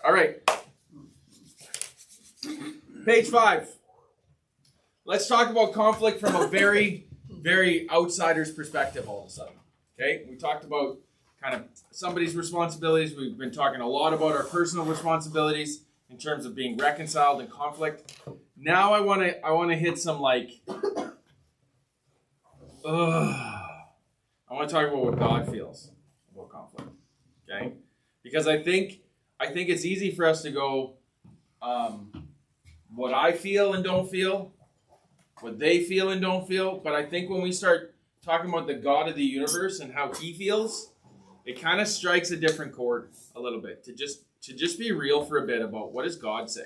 All right. Page 5. Let's talk about conflict from a very, very outsider's perspective all of a sudden. Okay? We talked about kind of somebody's responsibilities. We've been talking a lot about our personal responsibilities in terms of being reconciled in conflict. Now I want to hit some I want to talk about what God feels about conflict. Okay? Because I think it's easy for us to go what I feel and don't feel, what they feel and don't feel. But I think when we start talking about the God of the universe and how he feels, it kind of strikes a different chord a little bit. To just be real for a bit about what does God say.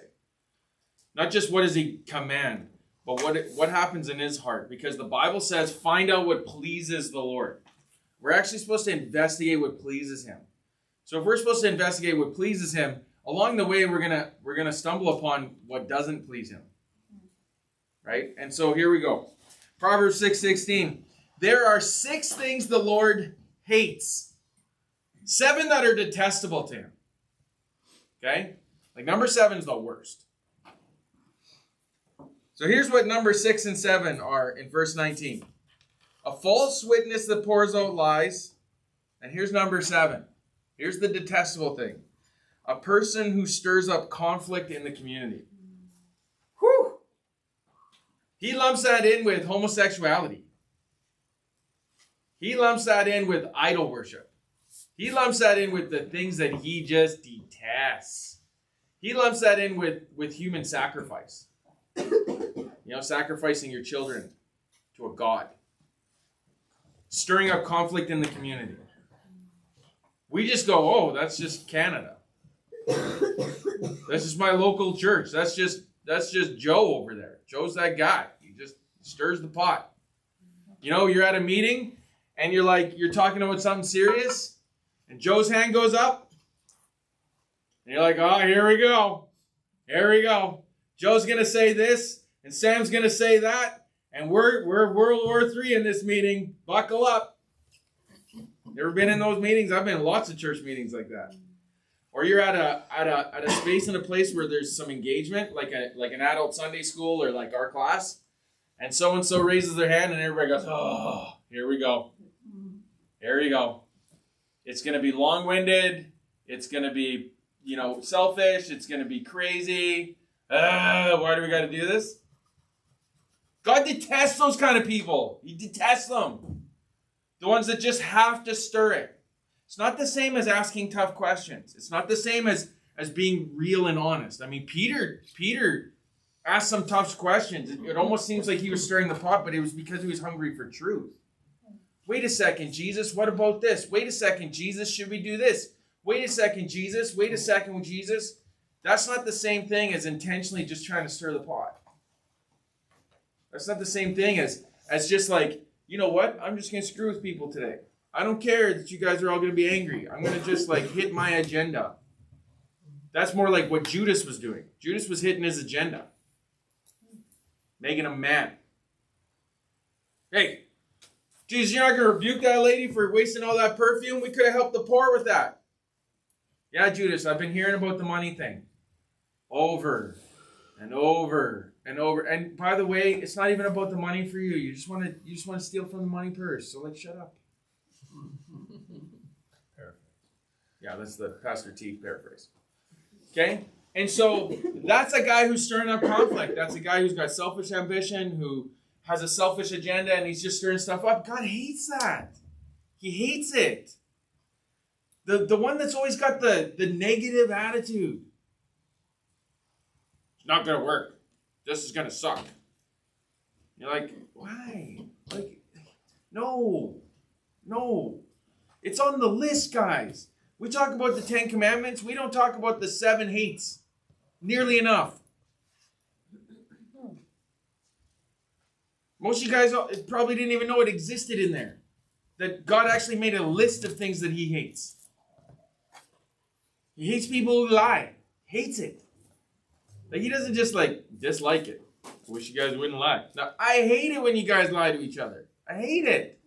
Not just what does he command, but what happens in his heart. Because the Bible says, find out what pleases the Lord. We're actually supposed to investigate what pleases him. So if we're supposed to investigate what pleases him, along the way we're gonna stumble upon what doesn't please him. Right? And so here we go. Proverbs 6:16. There are 6 things the Lord hates. 7 that are detestable to him. Okay? Like number 7 is the worst. So here's what number 6 and 7 are in verse 19. A false witness that pours out lies. And here's number 7. Here's the detestable thing. A person who stirs up conflict in the community. Whew! He lumps that in with homosexuality. He lumps that in with idol worship. He lumps that in with the things that he just detests. He lumps that in with human sacrifice. Sacrificing your children to a god. Stirring up conflict in the community. We just go, oh, that's just Canada. That's just my local church. That's just Joe over there. Joe's that guy. He just stirs the pot. You're at a meeting and you're talking about something serious and Joe's hand goes up and you're like, oh, here we go. Here we go. Joe's going to say this and Sam's going to say that and we're World War III in this meeting. Buckle up. Never been in those meetings? I've been in lots of church meetings like that. Or you're at a space in a place where there's some engagement, like an adult Sunday school or like our class, and so raises their hand and everybody goes, oh, here we go. Here we go. It's going to be long-winded. It's going to be, selfish. It's going to be crazy. Why do we got to do this? God detests those kind of people. He detests them. The ones that just have to stir it. It's not the same as asking tough questions. It's not the same as being real and honest. I mean, Peter asked some tough questions. It almost seems like he was stirring the pot, but it was because he was hungry for truth. Wait a second, Jesus, what about this? Wait a second, Jesus, should we do this? Wait a second, Jesus. Wait a second, Jesus. That's not the same thing as intentionally just trying to stir the pot. That's not the same thing as just like, you know what? I'm just going to screw with people today. I don't care that you guys are all going to be angry. I'm going to just hit my agenda. That's more like what Judas was doing. Judas was hitting his agenda. Making him mad. Hey, Jesus, you're not going to rebuke that lady for wasting all that perfume? We could have helped the poor with that. Yeah, Judas, I've been hearing about the money thing. Over and over and over. And by the way, it's not even about the money for you. You just want to steal from the money purse. So shut up. Yeah, that's the Pastor T paraphrase. Okay? And so that's a guy who's stirring up conflict. That's a guy who's got selfish ambition, who has a selfish agenda, and he's just stirring stuff up. God hates that. He hates it. The one that's always got the negative attitude. It's not going to work. This is going to suck. You're like, why? No. It's on the list, guys. We talk about the 10 Commandments. We don't talk about the 7 hates nearly enough. Most of you guys probably didn't even know it existed in there. That God actually made a list of things that he hates. He hates people who lie. Hates it. He doesn't just dislike it. Wish you guys wouldn't lie. Now, I hate it when you guys lie to each other. I hate it.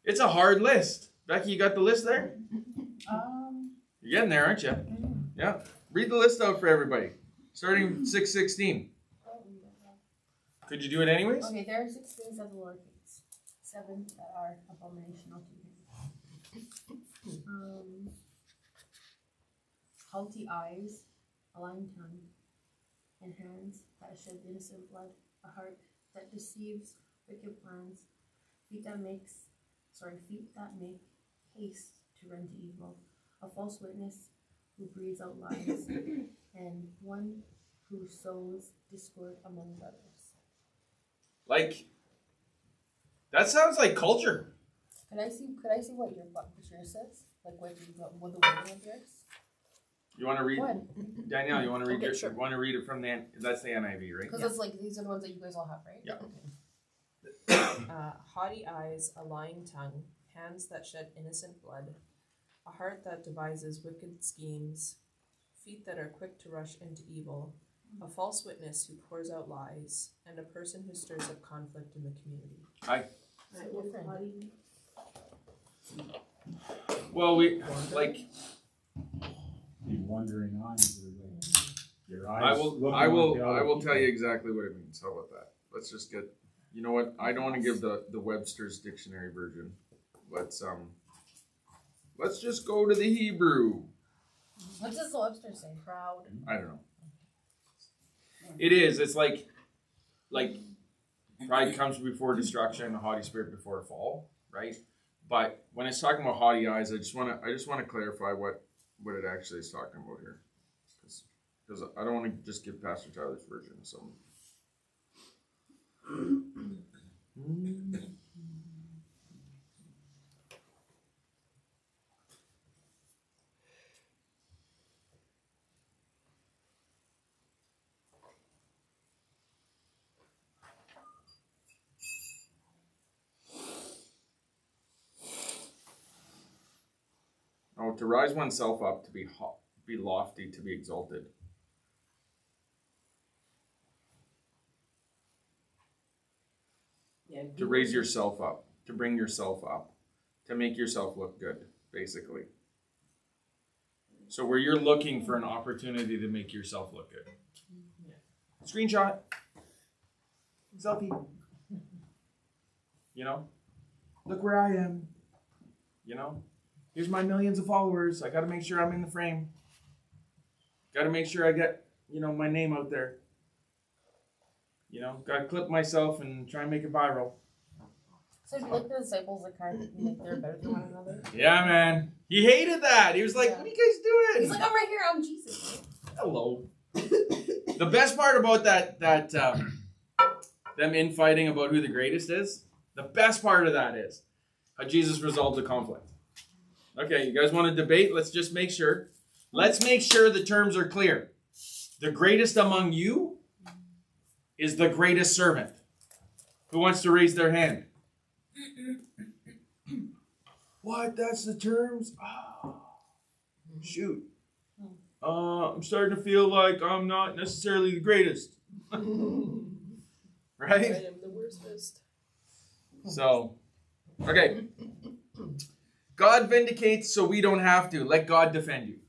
It's a hard list. Becky, you got the list there? You're getting there, aren't you? Yeah. Read the list out for everybody. Starting 6:16. Could you do it anyways? Okay, there are 6 things that the Lord hates. 7 that are abominational to him. Haughty eyes, a lying tongue, and hands that shed innocent blood, a heart that deceives, wicked plans, feet that make haste to run to evil, a false witness who breathes out lies, and one who sows discord among brothers. Like, that sounds like culture. Could I see what yours says? Like what the wording of yours? You want to read, What? Danielle? You want to read Okay, your? sure. You want to read it from that's the NIV, right? Because it's like these are the ones that you guys all have, right? Yeah. Okay. Haughty eyes, a lying tongue, hands that shed innocent blood, a heart that devises wicked schemes, feet that are quick to rush into evil, a false witness who pours out lies, and a person who stirs up conflict in the community. Hi. Different. Well, we like. The wandering eyes, or like your eyes. I will tell you exactly what it means. How about that? Let's just get. You know what? I don't want to give the Webster's dictionary version. Let's just go to the Hebrew. What does the Webster say? Proud. I don't know. It is. It's like pride comes before destruction, a haughty spirit before a fall, right? But when it's talking about haughty eyes, I just want to clarify what it actually is talking about here, because I don't want to just give Pastor Tyler's version. So. Oh, to rise oneself up, to be lofty, to be exalted. Yeah. To raise yourself up, to bring yourself up, to make yourself look good, basically. So where you're looking for an opportunity to make yourself look good. Screenshot. Selfie. You know? Look where I am. You know? Here's my millions of followers. I got to make sure I'm in the frame. Got to make sure I get, my name out there. Got to clip myself and try and make it viral. So if you look at the disciples, they're better than one another. Yeah, man. He hated that. He was like, "What are you guys doing?" He's like, "I'm right here. I'm Jesus." Hello. The best part about that them infighting about who the greatest is, the best part of that is how Jesus resolved the conflict. Okay, you guys want to debate? Let's just make sure. Let's make sure the terms are clear. The greatest among you is the greatest servant. Who wants to raise their hand? What? That's the terms? Oh, shoot. I'm starting to feel like I'm not necessarily the greatest. Right? I am the worstest. So, okay. God vindicates so we don't have to. Let God defend you.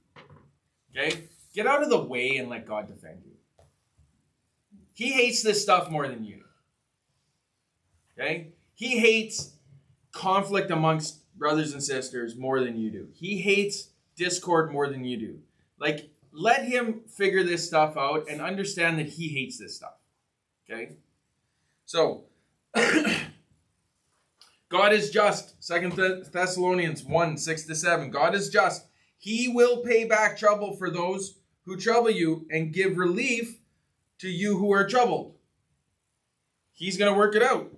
Okay? Get out of the way and let God defend you. He hates this stuff more than you do. Okay? He hates conflict amongst brothers and sisters more than you do. He hates discord more than you do. Like, let him figure this stuff out and understand that he hates this stuff. Okay? So, God is just. 2 Thessalonians 1, 6-7. God is just. He will pay back trouble for those who trouble you and give relief to you who are troubled. He's going to work it out.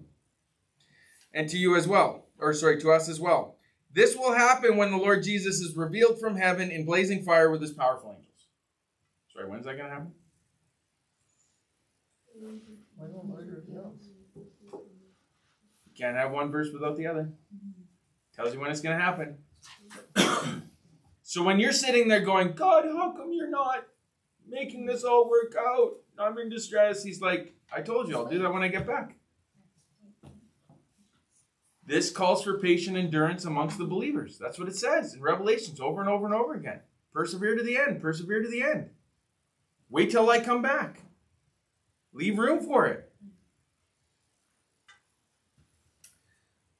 And to you as well. To us as well. This will happen when the Lord Jesus is revealed from heaven in blazing fire with his powerful angels. Sorry, when's that going to happen? When the Lord reveals. You can't have one verse without the other. Tells you when it's going to happen. So when you're sitting there going, God, how come you're not making this all work out? I'm in distress. He's like, I told you, I'll do that when I get back. This calls for patient endurance amongst the believers. That's what it says in Revelations over and over and over again. Persevere to the end. Persevere to the end. Wait till I come back. Leave room for it.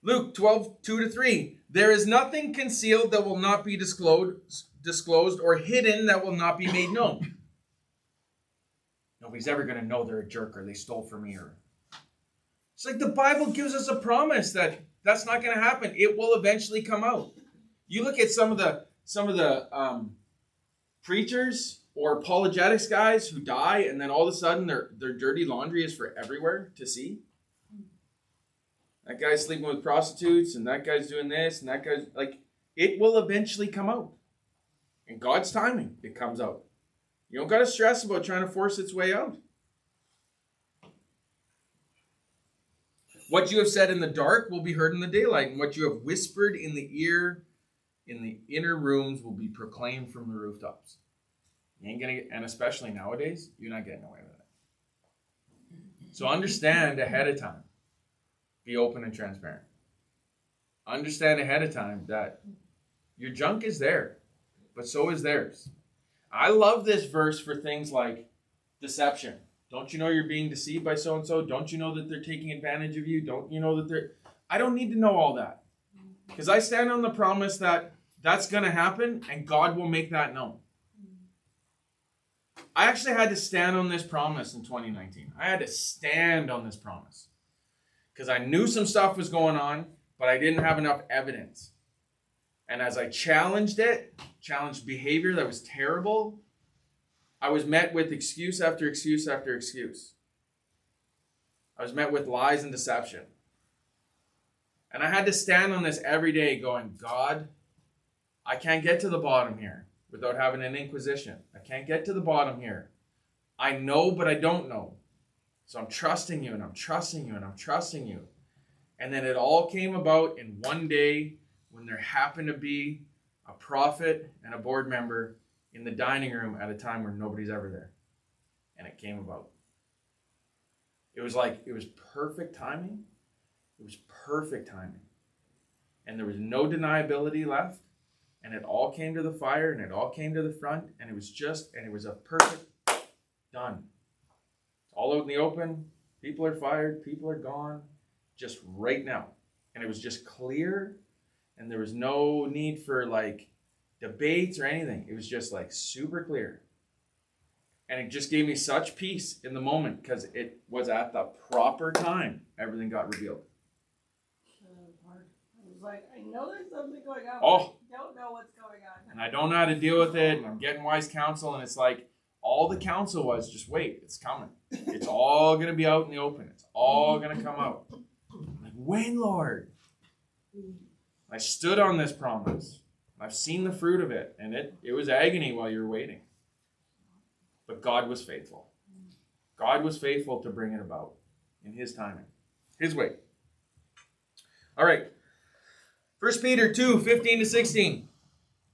Luke 12:2-3. There is nothing concealed that will not be disclosed or hidden that will not be made known. Nobody's ever going to know they're a jerk or they stole from me. It's like the Bible gives us a promise that that's not going to happen. It will eventually come out. You look at some of the preachers or apologetics guys who die, and then all of a sudden their dirty laundry is for everywhere to see. That guy's sleeping with prostitutes, and that guy's doing this, and that guy's like, it will eventually come out. In God's timing, it comes out. You don't got to stress about trying to force its way out. What you have said in the dark will be heard in the daylight, and what you have whispered in the ear in the inner rooms will be proclaimed from the rooftops. You ain't gonna get, and especially nowadays, you're not getting away with it. So understand ahead of time. Be open and transparent. Understand ahead of time that your junk is there, but so is theirs. I love this verse for things like deception. Don't you know you're being deceived by so-and-so? Don't you know that they're taking advantage of you? Don't you know that they're... I don't need to know all that. Because I stand on the promise that that's going to happen and God will make that known. I actually had to stand on this promise in 2019. I had to stand on this promise. Because I knew some stuff was going on, but I didn't have enough evidence. And as I challenged behavior that was terrible, I was met with excuse after excuse after excuse. I was met with lies and deception. And I had to stand on this every day going, God, I can't get to the bottom here without having an inquisition. I can't get to the bottom here. I know, but I don't know. So I'm trusting you, and I'm trusting you, and I'm trusting you. And then it all came about in one day when there happened to be a prophet and a board member in the dining room at a time where nobody's ever there. And it came about. It was perfect timing. It was perfect timing. And there was no deniability left. And it all came to the fire, and it all came to the front. And it was a perfect done. All out in the open. People are fired. People are gone. Just right now. And it was just clear. And there was no need for debates or anything. It was just super clear. And it just gave me such peace in the moment because it was at the proper time. Everything got revealed. I was like, I know there's something going on. Oh. But I don't know what's going on. And I don't know how to deal with it. And I'm getting wise counsel. And it's like, all the counsel was just wait. It's coming. It's all going to be out in the open. It's all going to come out. I'm like, when, Lord? I stood on this promise. I've seen the fruit of it. And it was agony while you were waiting. But God was faithful. God was faithful to bring it about in His timing. His way. All right. 1 Peter 2:15-16.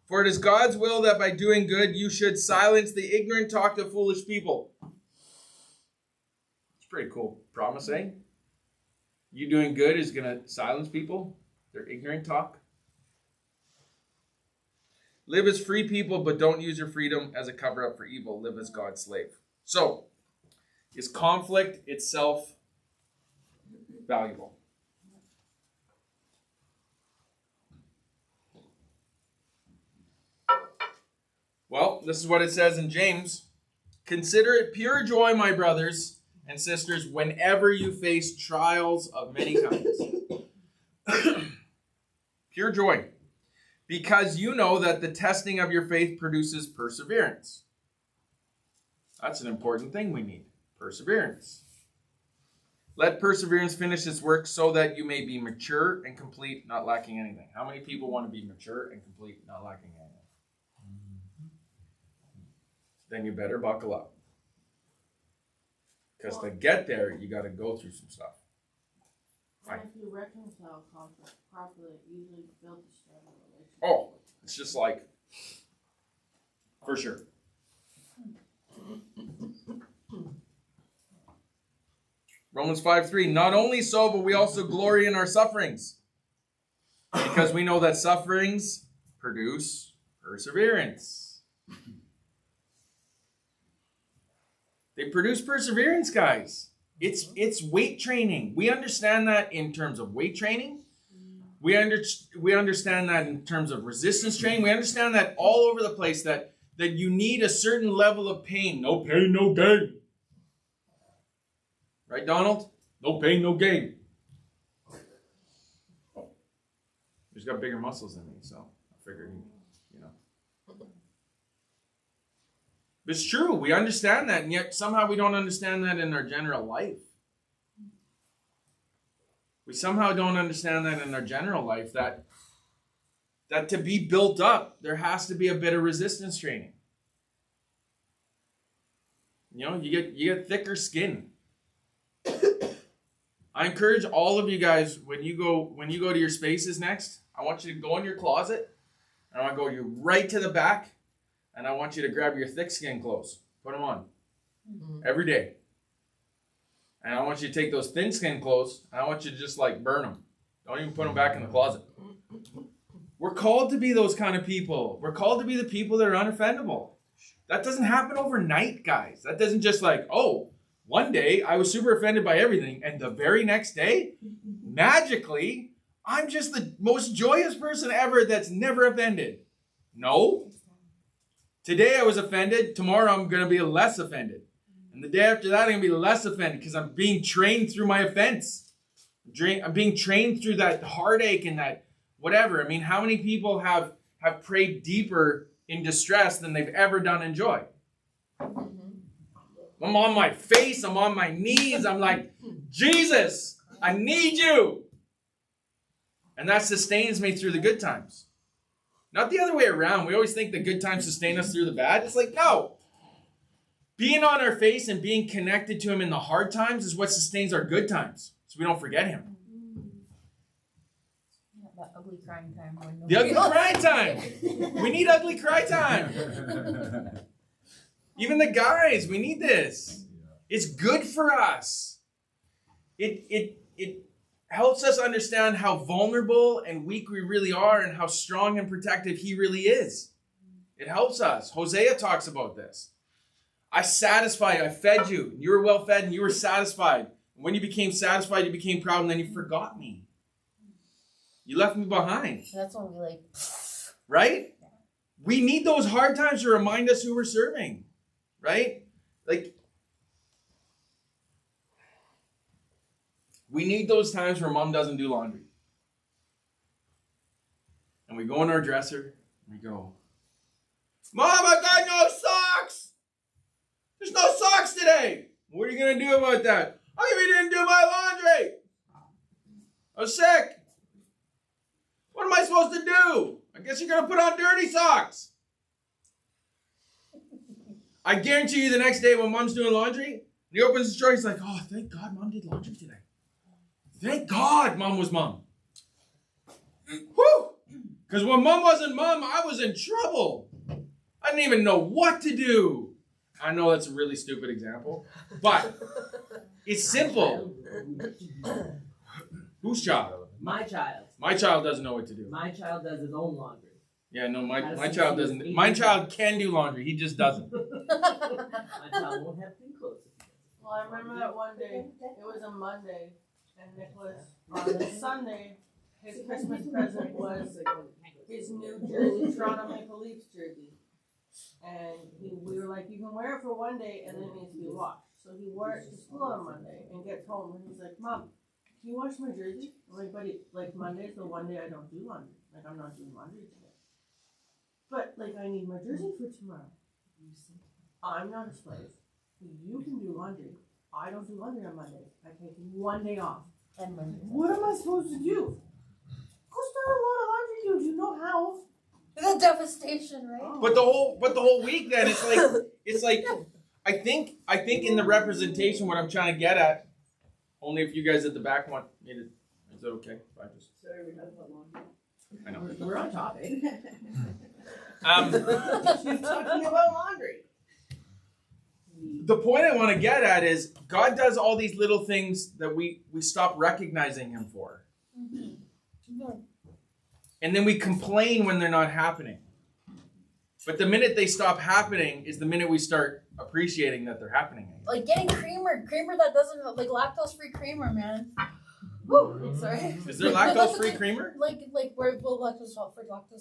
For it is God's will that by doing good you should silence the ignorant talk of foolish people. It's a pretty cool promise, eh? You doing good is going to silence people. Their ignorant talk. Live as free people, but don't use your freedom as a cover-up for evil. Live as God's slave. So, is conflict itself valuable? Well, this is what it says in James. Consider it pure joy, my brothers and sisters, whenever you face trials of many kinds. Pure joy. Because you know that the testing of your faith produces perseverance. That's an important thing we need. Perseverance. Let perseverance finish its work so that you may be mature and complete, not lacking anything. How many people want to be mature and complete, not lacking anything? Then you better buckle up. Because to get there, you got to go through some stuff. And if you reconcile conflict properly, it usually builds a stronger relationship. Oh, it's just for sure. Romans 5:3. Not only so, but we also glory in our sufferings. Because we know that sufferings produce perseverance. They produce perseverance, guys. It's weight training. We understand that in terms of weight training. We understand that in terms of resistance training. We understand that all over the place that you need a certain level of pain. No pain, no gain. Right, Donald? No pain, no gain. He's got bigger muscles than me, so I figured, you know. But it's true. We understand that, and yet somehow we don't understand that in our general life. We somehow don't understand that in our general life, that to be built up, there has to be a bit of resistance training. You know, you get thicker skin. I encourage all of you guys, when you go to your spaces next, I want you to go in your closet, and I want to go you right to the back, and I want you to grab your thick skin clothes, put them on every day. And I want you to take those thin skin clothes, and I want you to just like burn them. Don't even put them back in the closet. We're called to be those kind of people. We're called to be the people that are unoffendable. That doesn't happen overnight, guys. That doesn't just like, oh, one day I was super offended by everything, and the very next day, magically, I'm just the most joyous person ever that's never offended. No. Today I was offended. Tomorrow I'm going to be less offended. And the day after that, I'm going to be less offended because I'm being trained through my offense. I'm being trained through that heartache and that whatever. I mean, how many people have prayed deeper in distress than they've ever done in joy? I'm on my face. I'm on my knees. I'm like, Jesus, I need you. And that sustains me through the good times. Not the other way around. We always think the good times sustain us through the bad. It's like, no. Being on our face and being connected to him in the hard times is what sustains our good times. So we don't forget him. Yeah, that ugly crying time. The ugly cry time. We need ugly cry time. Even the guys, we need this. It's good for us. It helps us understand how vulnerable and weak we really are and how strong and protective he really is. It helps us. Hosea talks about this. I satisfied you. I fed you. You were well fed and you were satisfied. And when you became satisfied, you became proud and then you forgot me. You left me behind. That's when we like... Right? We need those hard times to remind us who we're serving. Right? Like, we need those times where mom doesn't do laundry. And we go in our dresser and we go, Mom, I got no socks! There's no socks today! What are you going to do about that? How come you didn't do my laundry? I was sick. What am I supposed to do? I guess you're going to put on dirty socks. I guarantee you the nenext day when mom's doing laundry, he opens the drawer, he's like, oh, thank God mom did laundry today. Thank God mom was mom. Whew! Because when mom wasn't mom, I was in trouble. I didn't even know what to do. I know that's a really stupid example, but it's simple. Whose child? My child. My child doesn't know what to do. My child does his own laundry. Yeah, no, my child doesn't. My child can do laundry. He just doesn't. My child won't have clean clothes. Well, I remember that one day, it was a Monday, and Nicholas, on the Sunday, his Christmas present was his new jersey, Toronto Maple Leafs jersey. And we were like, you can wear it for one day and then it needs to be washed. So he wore it to school on Monday and gets home and he's like, Mom, can you wash my jersey? I'm like, buddy, like Monday's the one day I don't do laundry. Like, I'm not doing laundry today. But, like, I need my jersey for tomorrow. I'm not a slave. You can do laundry. I don't do laundry on Mondays. I take one day off. And Monday. What am I supposed to do? Go start a lot of laundry, dude. You know how. The devastation, right? But the whole week then it's like I think in the representation what I'm trying to get at, only if you guys at the back want me to, is it okay? If I just, Sorry, we're talking about laundry. I know. We're on topic. She's talking about laundry. The point I want to get at is God does all these little things that we stop recognizing him for. Mm-hmm. And then we complain when they're not happening. But the minute they stop happening is the minute we start appreciating that they're happening. Like getting creamer that doesn't like lactose-free creamer, man. Woo! Sorry. Is there lactose-free creamer? Like we're lactose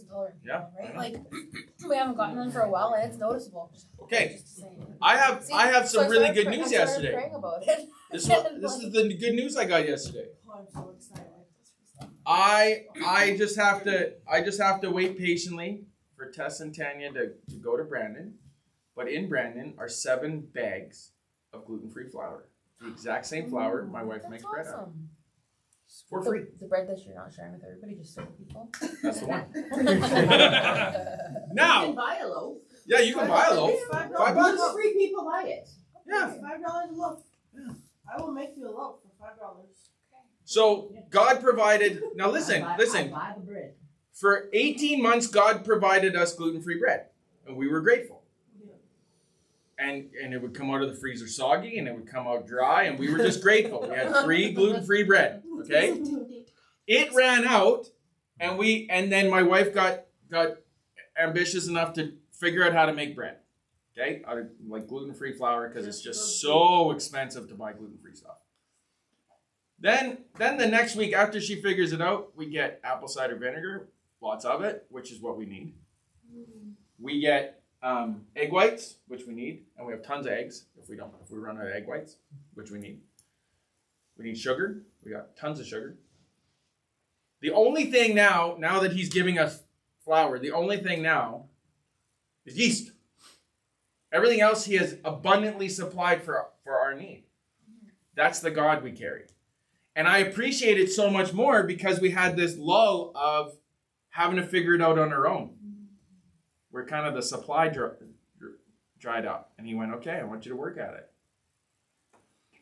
intolerant. Yeah. Right. Like we haven't gotten them for a while, and it's noticeable. Okay. Just saying. I have So some I really started good news I started yesterday. praying about it. This is the good news I got yesterday. Oh, I'm so excited. I just have to wait patiently for Tess and Tanya to go to Brandon. But in Brandon are 7 bags of gluten-free flour. The exact same flour my wife makes bread out of. Awesome. For free. The bread that you're not sharing with everybody, just certain people. That's the one. You Now, can buy a loaf. yeah, you can buy a loaf. $5. $5? Free people buy it. Yeah. $5 a loaf. Yeah. I will make you a loaf for $5. So God provided. Now listen. I buy the bread. For 18 months, God provided us gluten-free bread, and we were grateful. And it would come out of the freezer soggy, and it would come out dry, and we were just grateful. We had free gluten-free bread. Okay, it ran out, and then my wife got ambitious enough to figure out how to make bread. Okay, out of like gluten-free flour because it's just so expensive to buy gluten-free stuff. Then the next week after she figures it out, we get apple cider vinegar, lots of it, which is what we need. We get egg whites, which we need, and we have tons of eggs if we run out of egg whites, which we need. We need sugar. We got tons of sugar. The only thing now that he's giving us flour, the only thing now is yeast. Everything else he has abundantly supplied for our need. That's the God we carry. And I appreciate it so much more because we had this lull of having to figure it out on our own. Where kind of the supply dried up. And he went, okay, I want you to work at it.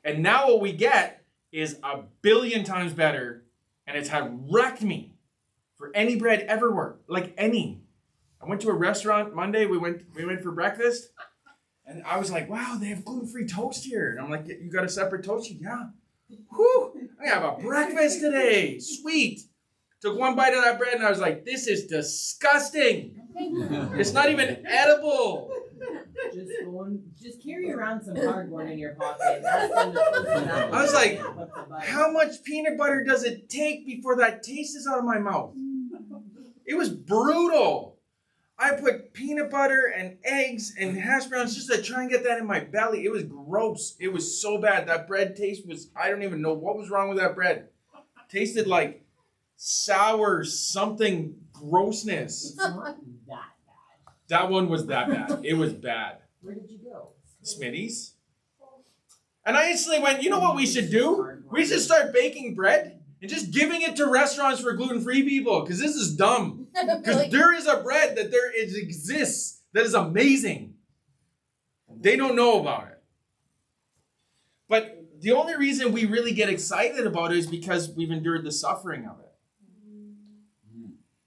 And now what we get is 1 billion times better, and it's had wrecked me for any bread ever. Like any. I went to a restaurant Monday, we went for breakfast, and I was like, wow, they have gluten-free toast here. And I'm like, you got a separate toast? Yeah. Whew, I have a breakfast today. Sweet. Took one bite of that bread and I was like, this is disgusting. It's not even edible. Just carry around some cardboard in your pocket. That's when the I was like, how much peanut butter does it take before that tastes out of my mouth? It was brutal. I put peanut butter and eggs and hash browns just to try and get that in my belly. It was gross. It was so bad. That bread taste was, I don't even know what was wrong with that bread. Tasted like sour something grossness. It's not that bad. That one was that bad. It was bad. Where did you go? Smitty's. And I instantly went, you know what we should do? We should start baking bread and just giving it to restaurants for gluten-free people because this is dumb. Because there is a bread that exists that is amazing. They don't know about it. But the only reason we really get excited about it is because we've endured the suffering of it.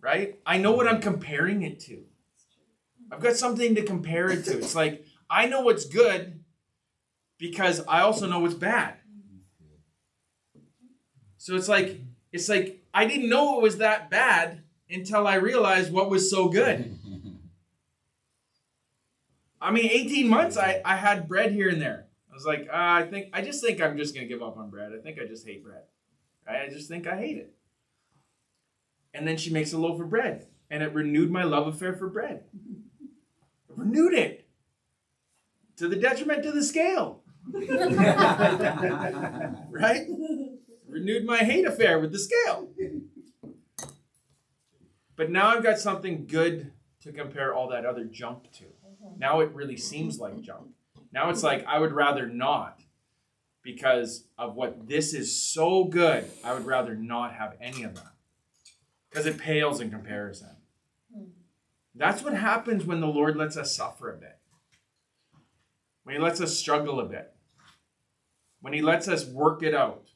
Right? I know what I'm comparing it to. I've got something to compare it to. It's like, I know what's good because I also know what's bad. So it's like I didn't know it was that bad until I realized what was so good. I mean, 18 months, I had bread here and there. I was like, I just think I'm just going to give up on bread. I think I just hate bread. I just think I hate it. And then she makes a loaf of bread. And it renewed my love affair for bread. It renewed it. To the detriment to the scale. Right? Renewed my hate affair with the scale. But now I've got something good to compare all that other junk to. Now it really seems like junk. Now it's like I would rather not. Because of what this is so good, I would rather not have any of that. Because it pales in comparison. That's what happens when the Lord lets us suffer a bit. When he lets us struggle a bit. When he lets us work it out.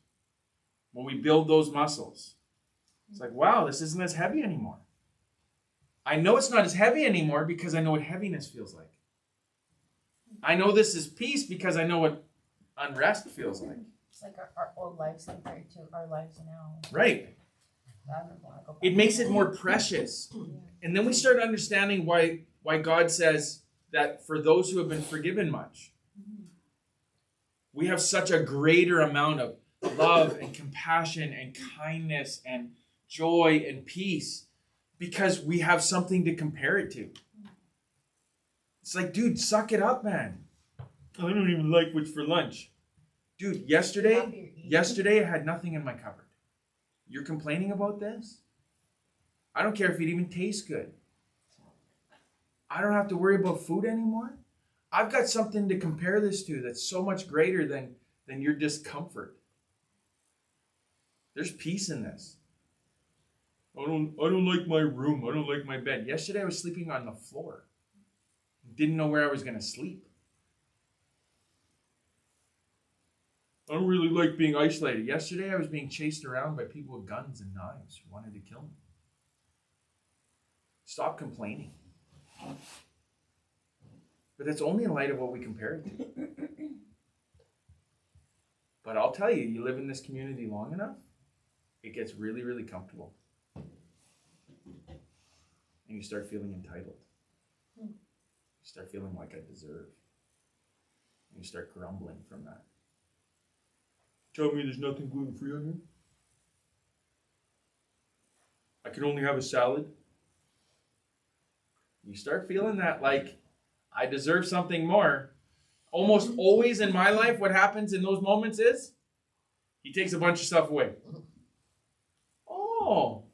When we build those muscles. It's like, wow, this isn't as heavy anymore. I know it's not as heavy anymore because I know what heaviness feels like. I know this is peace because I know what unrest feels like. It's like our old lives compared to our lives now. Right. It makes it more precious. And then we start understanding why why God says that for those who have been forgiven much, we have such a greater amount of love and compassion and kindness and joy and peace because we have something to compare it to. It's like, dude, suck it up, man. I don't even like what's for lunch. Dude, yesterday I had nothing in my cupboard. You're complaining about this? I don't care if it even tastes good. I don't have to worry about food anymore. I've got something to compare this to that's so much greater than your discomfort. There's peace in this. I don't like my room. I don't like my bed. Yesterday I was sleeping on the floor. Didn't know where I was going to sleep. I don't really like being isolated. Yesterday I was being chased around by people with guns and knives who wanted to kill me. Stop complaining. But that's only in light of what we compare it to. But I'll tell you, you live in this community long enough, it gets really, really comfortable. And you start feeling entitled. You start feeling like I deserve. And you start grumbling from that. Tell me there's nothing gluten-free on here? I can only have a salad? You start feeling that like, I deserve something more. Almost always in my life, what happens in those moments is, he takes a bunch of stuff away. Oh,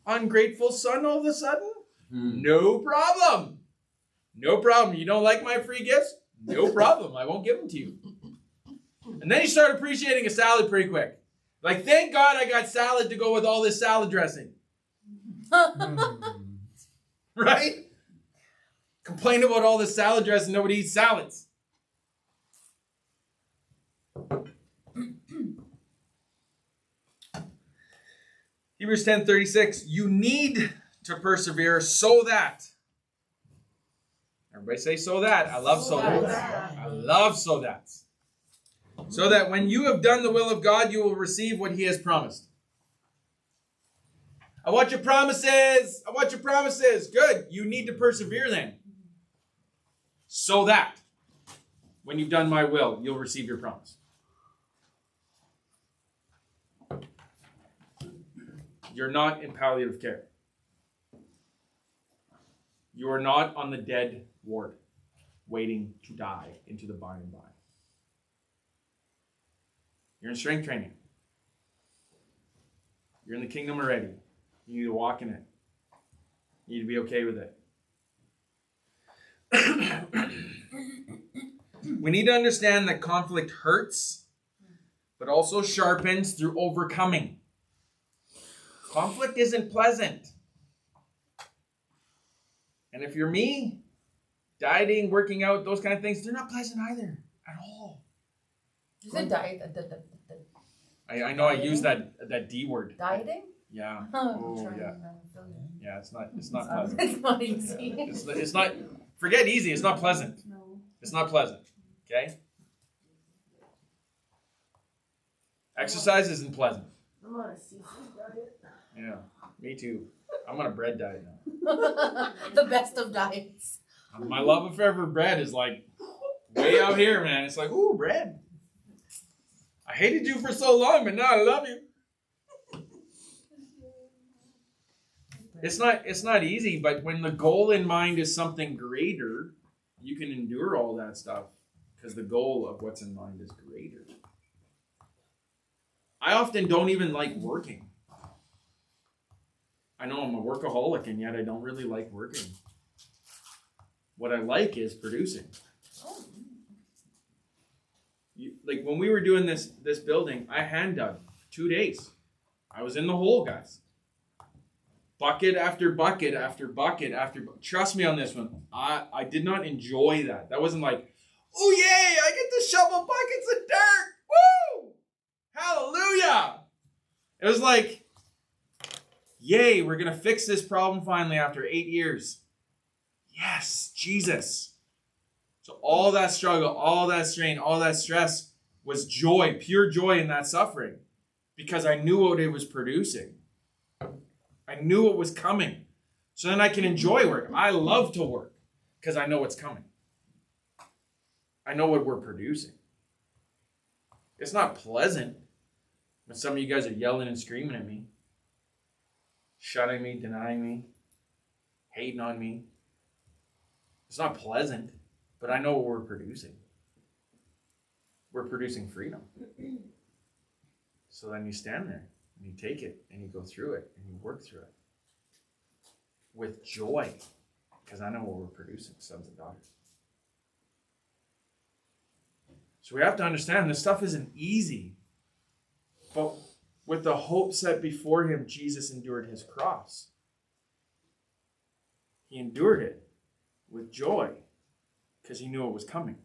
ungrateful son all of a sudden? No problem. No problem. You don't like my free gifts? No problem. I won't give them to you. And then you start appreciating a salad pretty quick. Like, thank God I got salad to go with all this salad dressing. Right? Complain about all this salad dressing, nobody eats salads. Hebrews 10:36, you need to persevere so that. Everybody say so that. I love so that. I love so that. So that when you have done the will of God, you will receive what he has promised. I want your promises. I want your promises. Good. You need to persevere then. So that when you've done my will, you'll receive your promise. You're not in palliative care. You are not on the dead ward, waiting to die into the by and by. You're in strength training. You're in the kingdom already. You need to walk in it. You need to be okay with it. We need to understand that conflict hurts, but also sharpens through overcoming. Conflict isn't pleasant. And if you're me, dieting, working out, those kind of things, they're not pleasant either at all. Is it diet? I know I use that D word. Dieting? Yeah. Oh, yeah. Yeah, it's not pleasant. It's not easy. It's not, forget easy, it's not pleasant. No. It's not pleasant. Okay? Exercise isn't pleasant. I'm on a seafood diet. Yeah, me too. I'm on a bread diet now. The best of diets. My love affair for bread is like way out here, man. It's like, ooh, bread. I hated you for so long, but now I love you. It's not easy, but when the goal in mind is something greater, you can endure all that stuff because the goal of what's in mind is greater. I often don't even like working. I know I'm a workaholic, and yet I don't really like working. What I like is producing. Like when we were doing this building, I hand dug 2 days. I was in the hole, guys. Bucket after bucket after bucket after. Trust me on this one. I did not enjoy that. That wasn't like, oh yay, I get to shovel buckets of dirt. Woo! Hallelujah! It was like, yay, we're going to fix this problem finally after 8 years. Yes, Jesus. So all that struggle, all that strain, all that stress was joy, pure joy in that suffering because I knew what it was producing. I knew it was coming. So then I can enjoy work. I love to work because I know what's coming. I know what we're producing. It's not pleasant when some of you guys are yelling and screaming at me, shutting me, denying me, hating on me. It's not pleasant, but I know what we're producing. We're producing freedom. So then you stand there and you take it and you go through it and you work through it with joy, because I know what we're producing, sons and daughters. So we have to understand this stuff isn't easy, but with the hope set before him, Jesus endured his cross. He endured it with joy because he knew it was coming.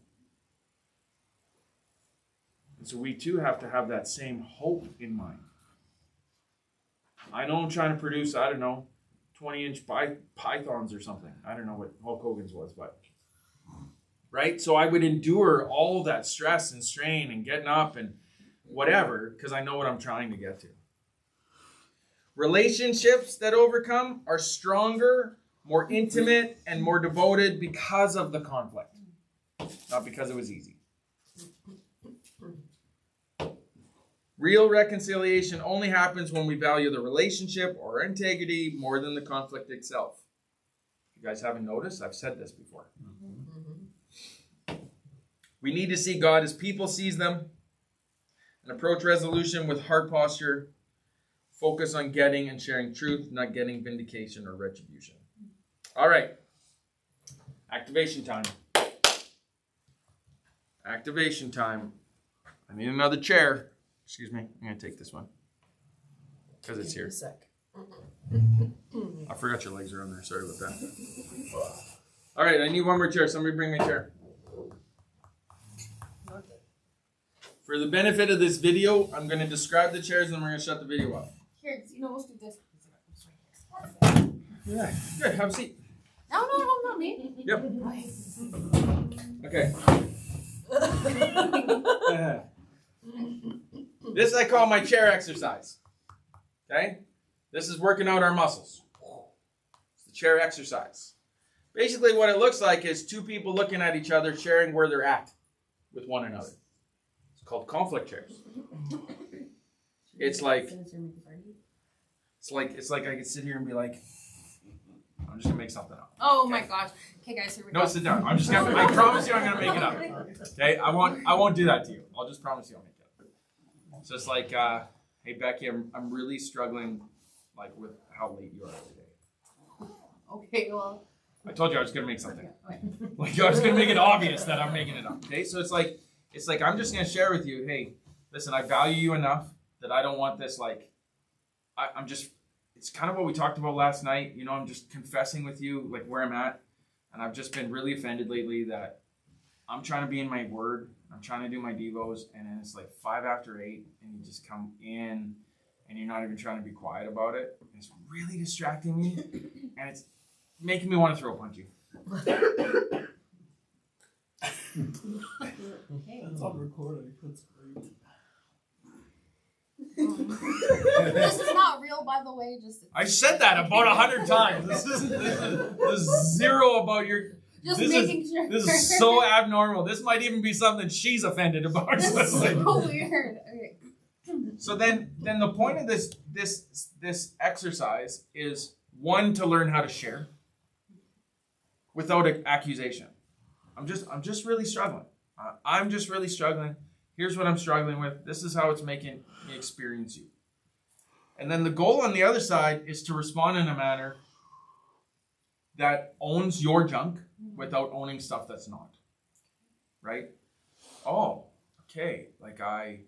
And so we too have to have that same hope in mind. I know I'm trying to produce, 20-inch pythons or something. I don't know what Hulk Hogan's was, but right? So I would endure all that stress and strain and getting up and whatever because I know what I'm trying to get to. Relationships that overcome are stronger, more intimate, and more devoted because of the conflict, not because it was easy. Real reconciliation only happens when we value the relationship or integrity more than the conflict itself. You guys haven't noticed? I've said this before. We need to see God as people sees them and approach resolution with heart posture. Focus on getting and sharing truth, not getting vindication or retribution. All right. Activation time. Activation time. I need another chair. Excuse me. I'm going to take this one. Because it's here. I forgot your legs are on there. Sorry about that. All right. I need one more chair. Somebody bring me a chair. For the benefit of this video, I'm going to describe the chairs and then we're going to shut the video off. Here, we'll do this. Yeah. Good. Have a seat. No, not me. Yep. Okay. This I call my chair exercise. Okay? This is working out our muscles. It's the chair exercise. Basically what it looks like is two people looking at each other, sharing where they're at with one another. It's called conflict chairs. It's like I could sit here and be like, I'm just gonna make something up. Oh okay? my gosh. Okay guys, here we go. No, sit down. I'm just gonna I promise you I'm gonna make it up. Okay? I won't do that to you. I'll just promise you I'll make it up. So it's like, hey Becky, I'm really struggling with how late you are today. Okay, well. I told you I was gonna make something. Okay. I was gonna make it obvious that I'm making it up. Okay, so it's like I'm just gonna share with you, hey, listen, I value you enough that I don't want this I'm just, it's kind of what we talked about last night. I'm just confessing with you where I'm at. And I've just been really offended lately that I'm trying to be in my word. I'm trying to do my devos. And then it's 5 after 8 and you just come in and you're not even trying to be quiet about it. And it's really distracting me. And it's making me want to throw a punch you. That's on recording. That's great. This is not real, by the way. I said that about 100 times. This is zero about your. Just making sure. This is so abnormal. This might even be something she's offended about. This is so weird. Okay. So then the point of this exercise is, one, to learn how to share without accusation. I'm just really struggling. I'm just really struggling. Here's what I'm struggling with. This is how it's making me experience you. And then the goal on the other side is to respond in a manner that owns your junk without owning stuff that's not. Right? Oh, okay. I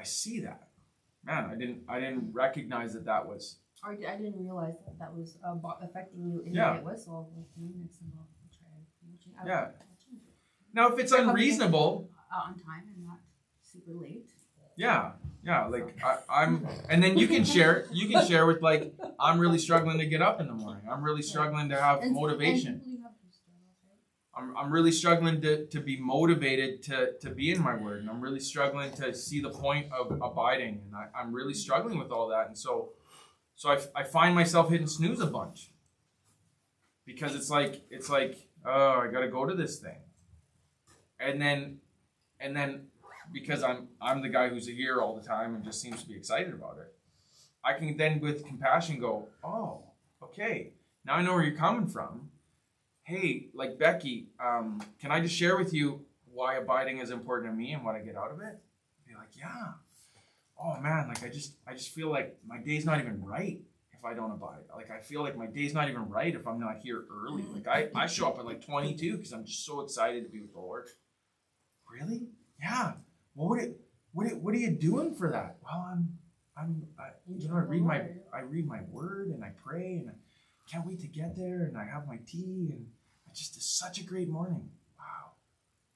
see that. Man, I didn't recognize that was. Or I didn't realize that was affecting you in Yeah. the way. So I'll minutes and I'll try. Yeah. Now, if it's unreasonable. On time and not super late. Yeah. I'm, and then you can share with I'm really struggling to get up in the morning. I'm really struggling to have motivation. I'm really struggling to be motivated to be in my word. And I'm really struggling to see the point of abiding. And I'm really struggling with all that. And so I find myself hitting snooze a bunch. because it's like oh, I gotta go to this thing, and then because I'm the guy who's here all the time and just seems to be excited about it, I can then with compassion go, oh, okay, now I know where you're coming from. Hey, like Becky, can I just share with you why abiding is important to me and what I get out of it? Be like, yeah. Oh man, like I just feel like my day's not even right if I don't abide. Like I feel like my day's not even right if I'm not here early. Like I show up at like 22 because I'm just so excited to be with the Lord. Really? Yeah. Well, what are you doing for that? Well, I read my word and I pray and I can't wait to get there and I have my tea and it's just such a great morning. Wow.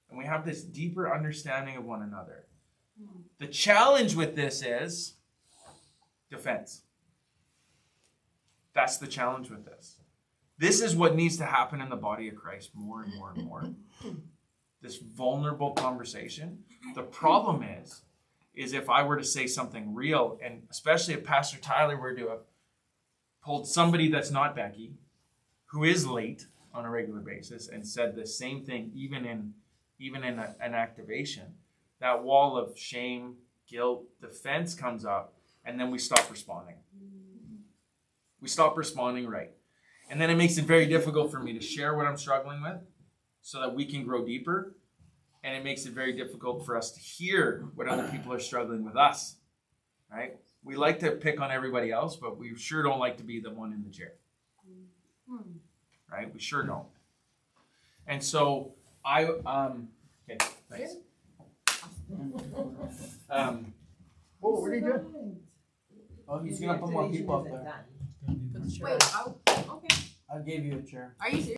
And we have this deeper understanding of one another. The challenge with this is defense. That's the challenge with this. This is what needs to happen in the body of Christ more and more and more. This vulnerable conversation. The problem is if I were to say something real, and especially if Pastor Tyler were to have pulled somebody that's not Becky, who is late on a regular basis, and said the same thing, even in an activation, that wall of shame, guilt, defense comes up, and then we stop responding. We stop responding right. And then it makes it very difficult for me to share what I'm struggling with so that we can grow deeper. And it makes it very difficult for us to hear what other people are struggling with us, right? We like to pick on everybody else, but we sure don't like to be the one in the chair, right? We sure don't. And so okay, thanks. What are you doing? Oh, he's gonna put more people up there. Put the chair Wait, up. okay. I gave you a chair. Are you serious?